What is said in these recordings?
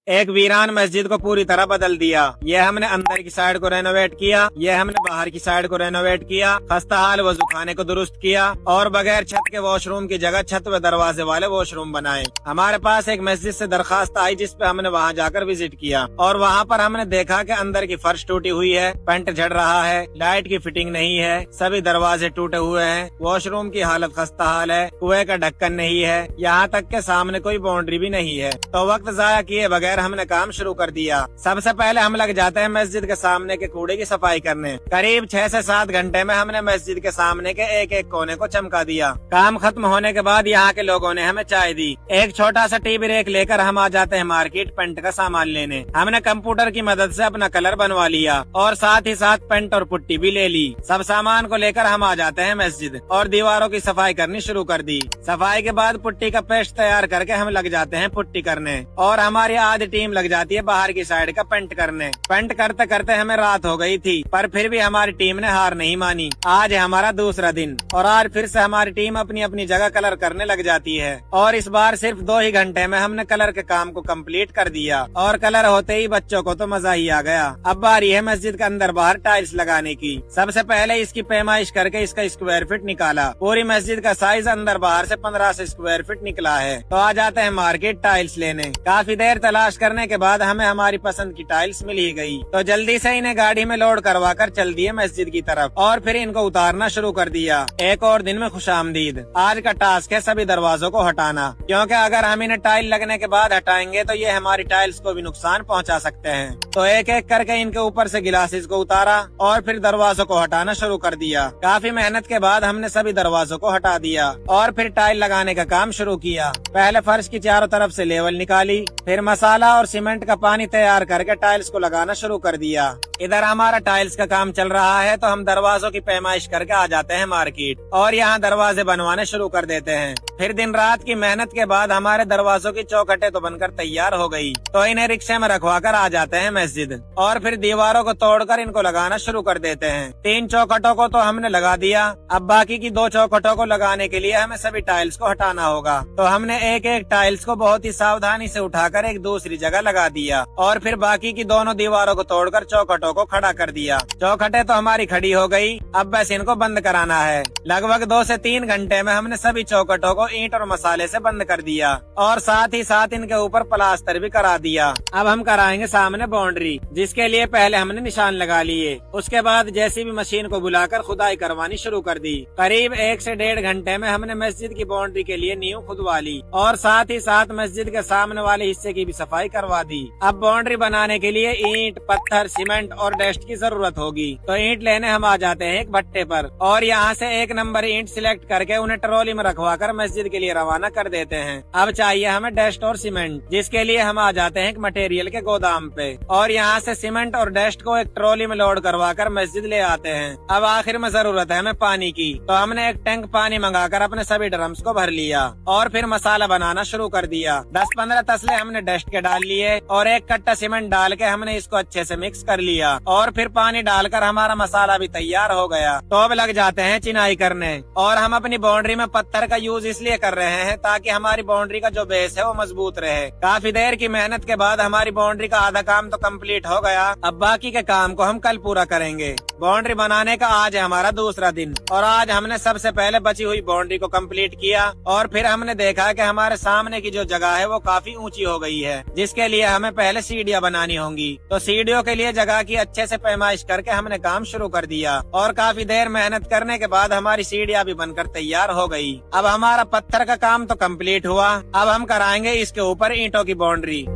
एक वीरान मस्जिद को पूरी तरह बदल दिया। ये हमने अंदर की साइड को रेनोवेट किया, ये हमने बाहर की साइड को रेनोवेट किया, खस्ता हाल वजूखाने को दुरुस्त किया और बगैर छत के वॉशरूम की जगह छत व दरवाजे वाले वॉशरूम बनाए। हमारे पास एक मस्जिद से दरखास्त आई जिस पे हमने वहाँ जाकर विजिट किया और वहाँ पर हमने देखा कि अंदर की फर्श टूटी हुई है, पेंट झड़ रहा है, लाइट की फिटिंग नहीं है, सभी दरवाजे टूटे हुए हैं, वॉशरूम की हालत खस्ता हाल है, कुएं का ढक्कन नहीं है, यहाँ तक के सामने कोई बाउंड्री भी नहीं है। तो वक्त जाया किए बगैर हमने काम शुरू कर दिया। सबसे पहले हम लग जाते हैं मस्जिद के सामने के कूड़े की सफाई करने। करीब 6 से 7 घंटे में हमने मस्जिद के सामने के एक एक कोने को चमका दिया। काम खत्म होने के बाद यहाँ के लोगों ने हमें चाय दी। एक छोटा सा टीवी रेक लेकर हम आ जाते हैं मार्केट पेंट का सामान लेने। हमने कंप्यूटर की मदद से अपना कलर बनवा लिया और साथ ही साथ पेंट और पुट्टी भी ले ली। सब सामान को लेकर हम आ जाते हैं मस्जिद और दीवारों की सफाई करनी शुरू कर दी। सफाई के बाद पुट्टी का पेस्ट तैयार करके हम लग जाते हैं पुट्टी करने और हमारी आधी टीम लग जाती है बाहर की साइड का पेंट करने। पेंट करते करते हमें रात हो गई थी पर फिर भी हमारी टीम ने हार नहीं मानी। आज है हमारा दूसरा दिन और आज फिर से हमारी टीम अपनी अपनी जगह कलर करने लग जाती है और इस बार सिर्फ 2 ही घंटे में हमने कलर के काम को कंप्लीट कर दिया और कलर होते ही बच्चों को तो मजा ही आ गया। अब बारी है मस्जिद के अंदर बाहर टाइल्स लगाने की। सबसे पहले इसकी पैमाइश करके इसका स्क्वायर फीट निकाला। पूरी मस्जिद का साइज अंदर बाहर से 15 से स्क्वायर फीट निकला है। तो आ जाते हैं मार्केट टाइल्स लेने। काफी देर तलाश करने के बाद हमें हमारी पसंद की टाइल्स मिल ही गई। तो जल्दी से इन्हें गाड़ी में लोड करवा कर चल दिए मस्जिद की तरफ और फिर इनको उतारना शुरू कर दिया। एक और दिन में खुशामदीद। आज का टास्क है सभी दरवाजों को हटाना, क्योंकि अगर हम इन्हें टाइल लगने के बाद हटाएंगे तो ये हमारी टाइल्स को भी नुकसान पहुंचा सकते हैं। तो एक एक करके इनके ऊपर से गिलासेस को उतारा और फिर दरवाजों को हटाना शुरू कर दिया। काफी मेहनत के बाद हमने सभी दरवाजों को हटा दिया और फिर टाइल लगाने का काम शुरू किया। पहले फर्श की चारों तरफ से लेवल निकाली, फिर मसाला और सीमेंट का पानी तैयार करके टाइल्स को लगाना शुरू कर दिया। इधर हमारा टाइल्स का काम चल रहा है तो हम दरवाजों की पैमाइश करके आ जाते हैं मार्केट और यहाँ दरवाजे बनवाने शुरू कर देते हैं। फिर दिन रात की मेहनत के बाद हमारे दरवाजों की चौखटें तो बनकर तैयार हो गई। तो इन्हें रिक्शे में रखवा कर आ जाते हैं मस्जिद और फिर दीवारों को तोड़कर इनको लगाना शुरू कर देते हैं। 3 चौखटों को तो हमने लगा दिया। अब बाकी की 2 चौखटों को लगाने के लिए हमें सभी टाइल्स को हटाना होगा। तो हमने एक एक टाइल्स को बहुत ही सावधानी से उठाकर एक दूसरी जगह लगा दिया और फिर बाकी की दोनों दीवारों को तोड़कर चौखटों को खड़ा कर दिया। चौखटें तो हमारी खड़ी हो गई। अब बस इनको बंद कराना है। लगभग 2 से 3 घंटे में हमने सभी चौखटों को ईंट और मसाले से बंद कर दिया और साथ ही साथ इनके ऊपर प्लास्टर भी करा दिया। अब हम कराएंगे सामने बाउंड्री, जिसके लिए पहले हमने निशान लगा लिए। उसके बाद जेसीबी मशीन को बुलाकर खुदाई करवानी शुरू कर दी। करीब 1 से 1.5 घंटे में हमने मस्जिद की बाउंड्री के लिए नींव खुदवा ली और साथ ही साथ मस्जिद के सामने वाले हिस्से की भी सफाई करवा दी। अब बाउंड्री बनाने के लिए ईंट, पत्थर, सीमेंट और डस्ट की जरूरत होगी। तो ईंट लेने हम आ जाते हैं एक भट्टे पर और यहाँ से 1 नंबर ईंट सिलेक्ट करके उन्हें ट्रॉली में रखवा कर मस्जिद के लिए रवाना कर देते हैं। अब चाहिए हमें डस्ट और सीमेंट, जिसके लिए हम आ जाते हैं एक मटेरियल के गोदाम पे और यहाँ से सीमेंट और डस्ट को एक ट्रॉली में लोड करवा कर मस्जिद ले आते हैं। अब आखिर में जरूरत है हमें पानी की। तो हमने एक टैंक पानी मंगाकर अपने सभी ड्रम्स को भर लिया और फिर मसाला बनाना शुरू कर दिया। 10-15 तसले हमने डस्ट के डाल लिए और 1 कट्टा सीमेंट डाल के हमने इसको अच्छे से मिक्स कर लिया और फिर पानी डालकर हमारा मसाला भी तैयार हो गया। तो अब लग जाते हैं चिनाई करने और हम अपनी बाउंड्री में पत्थर का यूज इसलिए कर रहे हैं ताकि हमारी बाउंड्री का जो बेस है वो मजबूत रहे। काफी देर की मेहनत के बाद हमारी बाउंड्री का आधा काम तो कंप्लीट हो गया। अब बाकी के काम को हम कल पूरा करेंगे। बाउंड्री बनाने का आज है हमारा दूसरा दिन और आज हमने सबसे पहले बची हुई बाउंड्री को कंप्लीट किया और फिर हमने देखा कि हमारे सामने की जो जगह है वो काफी ऊंची हो गई है, जिसके लिए हमें पहले सीढ़ियां बनानी होंगी। तो सीढ़ियों के लिए जगह की अच्छे से पैमाइश करके हमने काम शुरू कर दिया और काफी देर मेहनत करने के बाद हमारी सीढ़ियां भी बनकर तैयार हो गई। अब हमारा पत्थर का काम तो कंप्लीट हुआ। अब हम कराएंगे इसके ऊपर ईंटों की बाउंड्री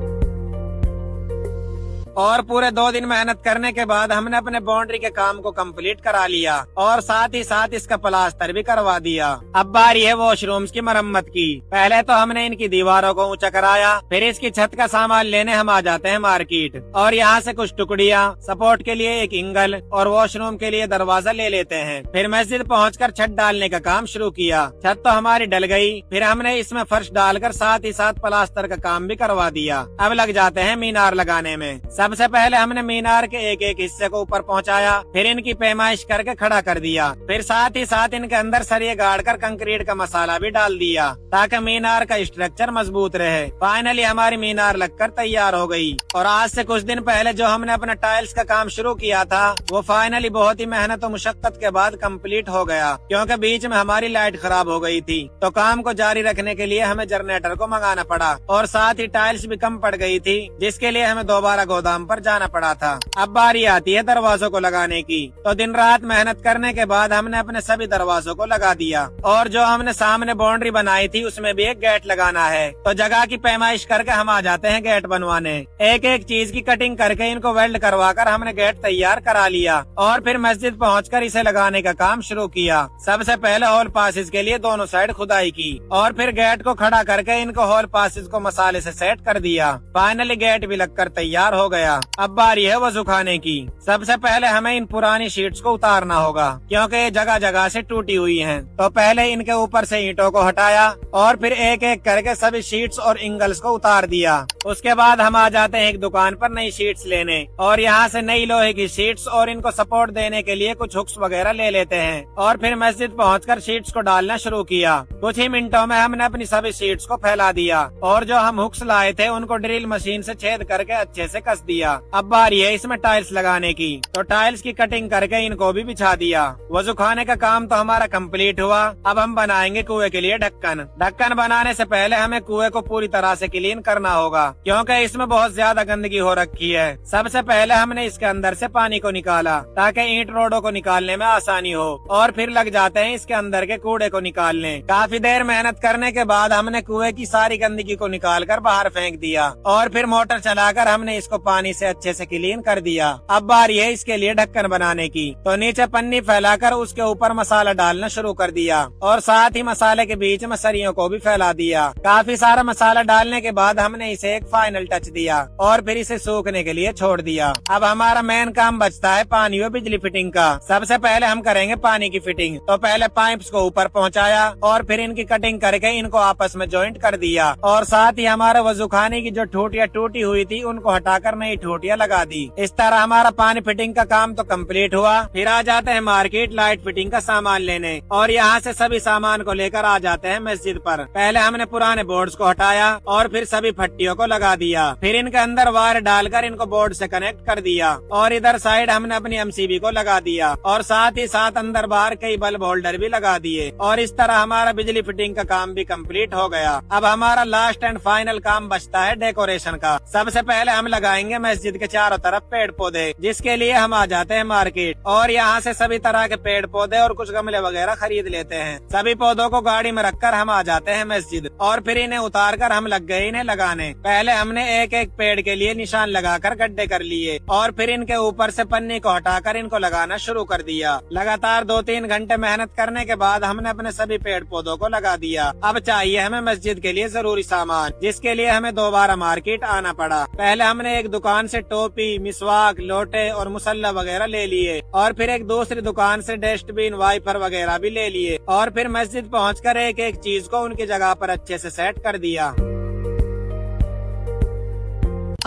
और पूरे 2 दिन मेहनत करने के बाद हमने अपने बाउंड्री के काम को कंप्लीट करा लिया और साथ ही साथ इसका प्लास्टर भी करवा दिया। अब बारी है वॉशरूम्स की मरम्मत की। पहले तो हमने इनकी दीवारों को ऊंचा कराया, फिर इसकी छत का सामान लेने हम आ जाते हैं मार्केट और यहाँ से कुछ टुकड़ियाँ, सपोर्ट के लिए एक एंगल और वॉशरूम के लिए दरवाजा ले लेते हैं। फिर मस्जिद पहुँचकर छत डालने का काम शुरू किया। छत तो हमारी डल गई, फिर हमने इसमें फर्श डालकर साथ ही साथ प्लास्टर का काम भी करवा दिया। अब लग जाते हैं मीनार लगाने में। सबसे पहले हमने मीनार के एक एक हिस्से को ऊपर पहुंचाया, फिर इनकी पैमाइश करके खड़ा कर दिया, फिर साथ ही साथ इनके अंदर सरिये गाड़कर कंक्रीट का मसाला भी डाल दिया ताकि मीनार का स्ट्रक्चर मजबूत रहे। फाइनली हमारी मीनार लगकर तैयार हो गई और आज से कुछ दिन पहले जो हमने अपना टाइल्स का काम शुरू किया था वो फाइनली बहुत ही मेहनत और मुशक्कत के बाद कंप्लीट हो गया, क्योंकि बीच में हमारी लाइट खराब हो गई थी तो काम को जारी रखने के लिए हमें जनरेटर को मंगाना पड़ा और साथ ही टाइल्स भी कम पड़ गई थी, जिसके लिए हमें दोबारा गोदाम पर जाना पड़ा था। अब बारी आती है दरवाजों को लगाने की, तो दिन रात मेहनत करने के बाद हमने अपने सभी दरवाजों को लगा दिया और जो हमने सामने बाउंड्री बनाई थी उसमें भी एक गेट लगाना है। तो जगह की पैमाइश करके हम आ जाते हैं गेट बनवाने। एक एक चीज की कटिंग करके इनको वेल्ड करवाकर हमने गेट तैयार करा लिया और फिर मस्जिद पहुंचकर इसे लगाने का काम शुरू किया। सबसे पहले हॉल पासिस के लिए दोनों साइड खुदाई की और फिर गेट को खड़ा करके इनको हॉल पासिस को मसाले से सेट कर दिया। फाइनली गेट भी लगकर तैयार हो गया। अब बारी है वो सुखाने की। सबसे पहले हमें इन पुरानी शीट्स को उतारना होगा क्योंकि ये जगह जगह से टूटी हुई हैं। तो पहले इनके ऊपर से ईंटों को हटाया और फिर एक एक करके सभी शीट्स और इंगल्स को उतार दिया। उसके बाद हम आ जाते हैं एक दुकान पर नई शीट्स लेने और यहाँ से नई लोहे की शीट्स और इनको सपोर्ट देने के लिए कुछ हुक्स वगैरह ले लेते हैं और फिर मस्जिद पहुंचकर शीट्स को डालना शुरू किया। कुछ ही मिनटों में हमने अपनी सभी शीट्स को फैला दिया और जो हम हुक्स लाए थे उनको ड्रिल मशीन से छेद करके अच्छे से कस दिया। अब बारी है इसमें टाइल्स लगाने की, तो टाइल्स की कटिंग करके इनको भी बिछा दिया। वजू खाने का काम तो हमारा कंप्लीट हुआ। अब हम बनाएंगे कुएं के लिए ढक्कन। ढक्कन बनाने से पहले हमें कुएं को पूरी तरह से क्लीन करना होगा क्योंकि इसमें बहुत ज्यादा गंदगी हो रखी है। सबसे पहले हमने इसके अंदर से पानी को निकाला ताकि ईंट रोडों को निकालने में आसानी हो और फिर लग जाते हैं इसके अंदर के कूड़े को निकालने। काफी देर मेहनत करने के बाद हमने कुएं की सारी गंदगी को निकालकर बाहर फेंक दिया और फिर मोटर चलाकर हमने इसको पानी से अच्छे से क्लीन कर दिया। अब बारी है इसके लिए ढक्कन बनाने की, तो नीचे पन्नी फैलाकर उसके ऊपर मसाला डालना शुरू कर दिया और साथ ही मसाले के बीच में सरियों को भी फैला दिया। काफी सारा मसाला डालने के बाद हमने इसे एक फाइनल टच दिया और फिर इसे सूखने के लिए छोड़ दिया। अब हमारा मेन काम बचता है पानी और बिजली फिटिंग का। सबसे पहले हम करेंगे पानी की फिटिंग। तो पहले पाइप्स को ऊपर पहुंचाया और फिर इनकी कटिंग करके इनको आपस में जॉइंट कर दिया और साथ ही हमारे वजू खाने की जो टूटियां टूटी हुई थी उनको हटाकर नई टूटियां लगा दी। इस तरह हमारा पानी फिटिंग का काम तो कंप्लीट हुआ। फिर आ जाते हैं मार्केट लाइट फिटिंग का सामान लेने और यहाँ से सभी सामान को लेकर आ जाते हैं मस्जिद पर। पहले हमने पुराने बोर्ड्स को हटाया और फिर सभी फट्टियों को लगा दिया। फिर इनके अंदर वायर डालकर इनको बोर्ड से कनेक्ट कर दिया और इधर साइड हमने अपनी एमसीबी को लगा दिया और साथ ही साथ अंदर बाहर कई बल्ब होल्डर भी लगा दिए और इस तरह हमारा बिजली फिटिंग का काम भी कंप्लीट हो गया। अब हमारा लास्ट एंड फाइनल काम बचता है डेकोरेशन का। सबसे पहले हम लगाएंगे मस्जिद के चारों तरफ पेड़ पौधे, जिसके लिए हम आ जाते हैं मार्केट और यहाँ से सभी तरह के पेड़ पौधे और कुछ गमले वगैरह खरीद लेते हैं। सभी पौधों को गाड़ी में रखकर हम आ जाते हैं मस्जिद और फिर इन्हें उतार कर हम लग गए इन्हें लगाने। पहले हमने एक एक पेड़ के लिए निशान लगाकर गड्ढे कर लिए और फिर इनके ऊपर से पन्नी को हटाकर इनको लगाना शुरू कर दिया। लगातार 2-3 घंटे मेहनत करने के बाद हमने अपने सभी पेड़ पौधों को लगा दिया। अब चाहिए हमें मस्जिद के लिए जरूरी सामान, जिसके लिए हमें दोबारा मार्केट आना पड़ा। पहले हमने एक दुकान से टोपी, मिसवाक, लोटे और मुसल्ला वगैरह ले लिए और फिर एक दूसरी दुकान से डस्टबिन, वाइपर वगैरह भी ले लिए और फिर मस्जिद पहुंचकर एक एक चीज को उनकी जगह पर अच्छे से सेट कर दिया।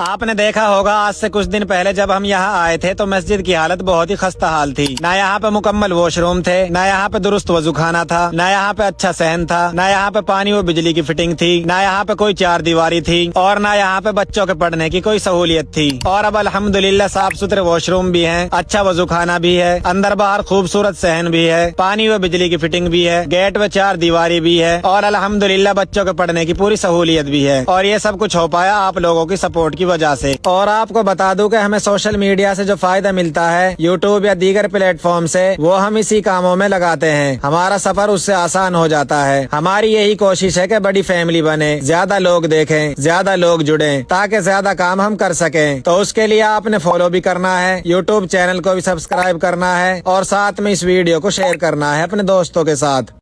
आपने देखा होगा आज से कुछ दिन पहले जब हम यहाँ आए थे तो मस्जिद की हालत बहुत ही खस्ता हाल थी। ना यहाँ पे मुकम्मल वॉशरूम थे, ना यहाँ पे दुरुस्त वजूखाना था, ना यहाँ पे अच्छा सहन था, ना यहाँ पे पानी और बिजली की फिटिंग थी, ना यहाँ पे कोई चार दीवारी थी और ना यहाँ पे बच्चों के पढ़ने की कोई सहूलियत थी। और अब अल्हम्दुलिल्लाह साफ सुथरे वॉशरूम भी हैं, अच्छा वजूखाना भी है, अंदर बाहर खूबसूरत सहन भी है, पानी व बिजली की फिटिंग भी है, गेट व चार दीवारी भी है और अल्हम्दुलिल्लाह बच्चों के पढ़ने की पूरी सहूलियत भी है। और ये सब कुछ हो पाया आप लोगों की सपोर्ट की वजह से। और आपको बता दूं कि हमें सोशल मीडिया से जो फायदा मिलता है यूट्यूब या दीगर प्लेटफॉर्म से, वो हम इसी कामों में लगाते हैं। हमारा सफर उससे आसान हो जाता है। हमारी यही कोशिश है कि बड़ी फैमिली बने, ज्यादा लोग देखें, ज्यादा लोग जुड़ें, ताकि ज्यादा काम हम कर सकें। तो उसके लिए आपने फॉलो भी करना है, यूट्यूब चैनल को भी सब्सक्राइब करना है और साथ में इस वीडियो को शेयर करना है अपने दोस्तों के साथ।